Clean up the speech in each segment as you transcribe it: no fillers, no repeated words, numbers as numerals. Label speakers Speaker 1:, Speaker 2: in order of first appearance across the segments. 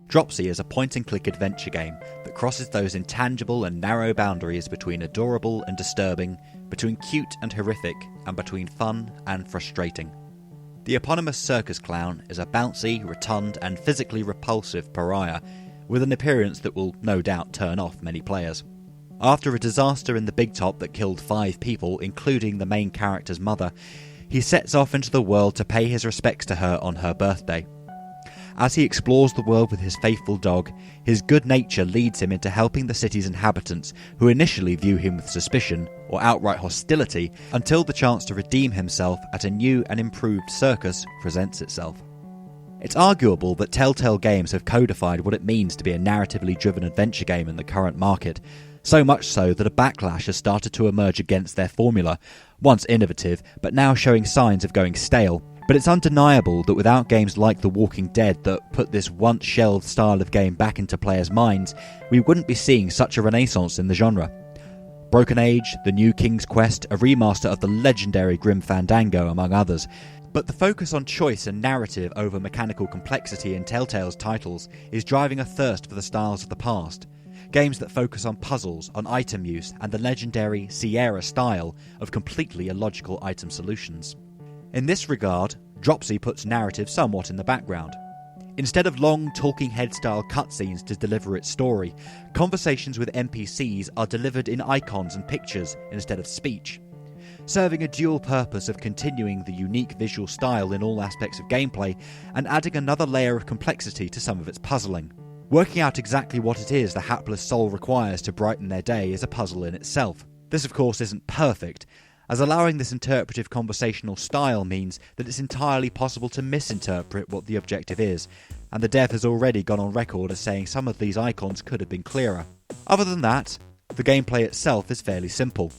Speaker 1: Dropsy is a point-and-click adventure game that crosses those intangible and narrow boundaries between adorable and disturbing, between cute and horrific, and between fun and frustrating. The eponymous circus clown is a bouncy, rotund, and physically repulsive pariah, with an appearance that will no doubt turn off many players. After a disaster in the Big Top that killed 5 people, including the main character's mother, he sets off into the world to pay his respects to her on her birthday. As he explores the world with his faithful dog, his good nature leads him into helping the city's inhabitants, who initially view him with suspicion or outright hostility, until the chance to redeem himself at a new and improved circus presents itself. It's arguable that Telltale Games have codified what it means to be a narratively driven adventure game in the current market, so much so that a backlash has started to emerge against their formula, once innovative but now showing signs of going stale. But it's undeniable that without games like The Walking Dead that put this once shelved style of game back into players' minds, we wouldn't be seeing such a renaissance in the genre. Broken Age, The New King's Quest, a remaster of the legendary Grim Fandango, among others. But the focus on choice and narrative over mechanical complexity in Telltale's titles is driving a thirst for the styles of the past. Games that focus on puzzles, on item use, and the legendary Sierra style of completely illogical item solutions. In this regard, Dropsy puts narrative somewhat in the background. Instead of long talking head style cutscenes to deliver its story, conversations with NPCs are delivered in icons and pictures instead of speech, serving a dual purpose of continuing the unique visual style in all aspects of gameplay and adding another layer of complexity to some of its puzzling. Working out exactly what it is the hapless soul requires to brighten their day is a puzzle in itself. This of course isn't perfect, as allowing this interpretive conversational style means that it's entirely possible to misinterpret what the objective is, and the dev has already gone on record as saying some of these icons could have been clearer. Other than that, the gameplay itself is fairly simple.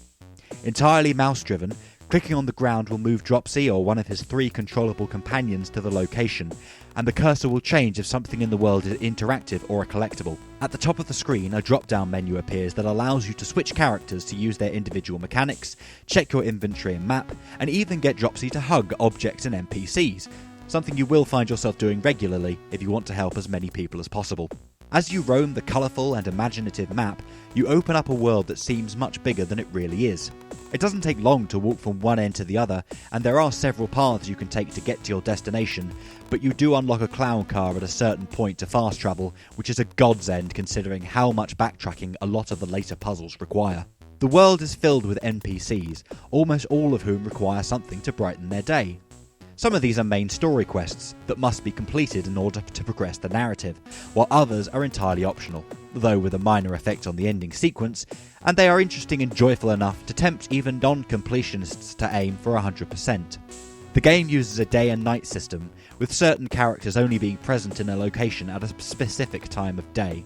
Speaker 1: Entirely mouse-driven, clicking on the ground will move Dropsy or one of his 3 controllable companions to the location, and the cursor will change if something in the world is interactive or a collectible. At the top of the screen, a drop-down menu appears that allows you to switch characters to use their individual mechanics, check your inventory and map, and even get Dropsy to hug objects and NPCs, something you will find yourself doing regularly if you want to help as many people as possible. As you roam the colourful and imaginative map, you open up a world that seems much bigger than it really is. It doesn't take long to walk from one end to the other, and there are several paths you can take to get to your destination, but you do unlock a clown car at a certain point to fast travel, which is a godsend considering how much backtracking a lot of the later puzzles require. The world is filled with NPCs, almost all of whom require something to brighten their day. Some of these are main story quests that must be completed in order to progress the narrative, while others are entirely optional, though with a minor effect on the ending sequence, and they are interesting and joyful enough to tempt even non-completionists to aim for 100%. The game uses a day and night system, with certain characters only being present in a location at a specific time of day.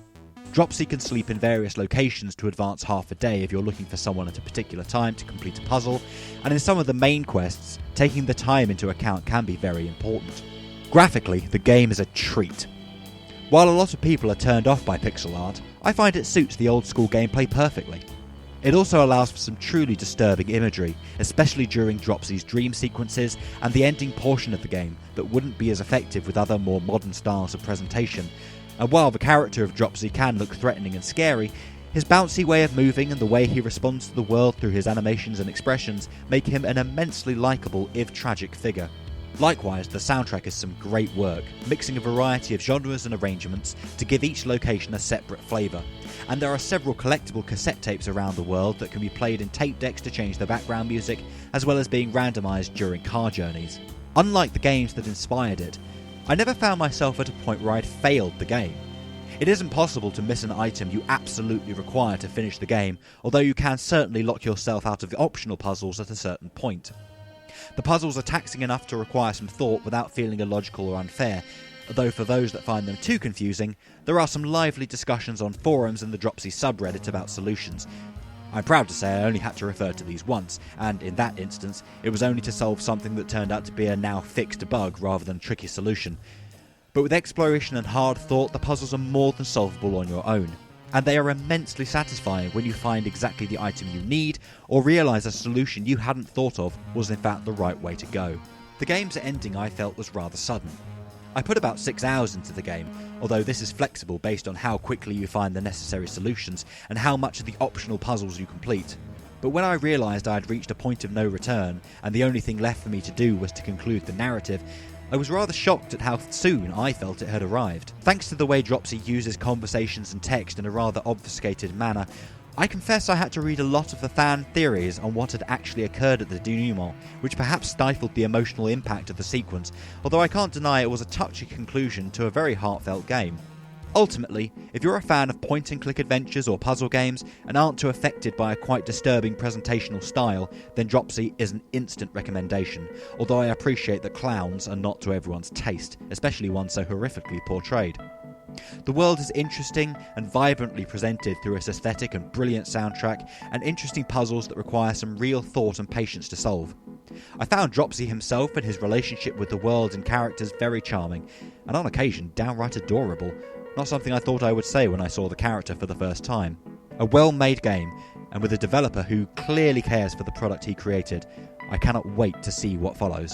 Speaker 1: Dropsy can sleep in various locations to advance half a day if you're looking for someone at a particular time to complete a puzzle, and in some of the main quests, taking the time into account can be very important. Graphically, the game is a treat. While a lot of people are turned off by pixel art, I find it suits the old school gameplay perfectly. It also allows for some truly disturbing imagery, especially during Dropsy's dream sequences and the ending portion of the game that wouldn't be as effective with other more modern styles of presentation. And while the character of Dropsy can look threatening and scary, his bouncy way of moving and the way he responds to the world through his animations and expressions make him an immensely likeable, if tragic, figure. Likewise, the soundtrack is some great work, mixing a variety of genres and arrangements to give each location a separate flavour. And there are several collectible cassette tapes around the world that can be played in tape decks to change the background music, as well as being randomised during car journeys. Unlike the games that inspired it, I never found myself at a point where I'd failed the game. It isn't possible to miss an item you absolutely require to finish the game, although you can certainly lock yourself out of the optional puzzles at a certain point. The puzzles are taxing enough to require some thought without feeling illogical or unfair, though for those that find them too confusing, there are some lively discussions on forums and the Dropsy subreddit about solutions. I'm proud to say I only had to refer to these once, and in that instance, it was only to solve something that turned out to be a now fixed bug rather than a tricky solution. But with exploration and hard thought, the puzzles are more than solvable on your own, and they are immensely satisfying when you find exactly the item you need, or realise a solution you hadn't thought of was in fact the right way to go. The game's ending I felt was rather sudden. I put about 6 hours into the game, although this is flexible based on how quickly you find the necessary solutions and how much of the optional puzzles you complete. But when I realised I had reached a point of no return, and the only thing left for me to do was to conclude the narrative, I was rather shocked at how soon I felt it had arrived. Thanks to the way Dropsy uses conversations and text in a rather obfuscated manner, I confess I had to read a lot of the fan theories on what had actually occurred at the denouement, which perhaps stifled the emotional impact of the sequence, although I can't deny it was a touchy conclusion to a very heartfelt game. Ultimately, if you're a fan of point-and-click adventures or puzzle games and aren't too affected by a quite disturbing presentational style, then Dropsy is an instant recommendation, although I appreciate that clowns are not to everyone's taste, especially one so horrifically portrayed. The world is interesting and vibrantly presented through its aesthetic and brilliant soundtrack, and interesting puzzles that require some real thought and patience to solve. I found Dropsy himself and his relationship with the world and characters very charming, and on occasion downright adorable, not something I thought I would say when I saw the character for the first time. A well-made game, and with a developer who clearly cares for the product he created, I cannot wait to see what follows.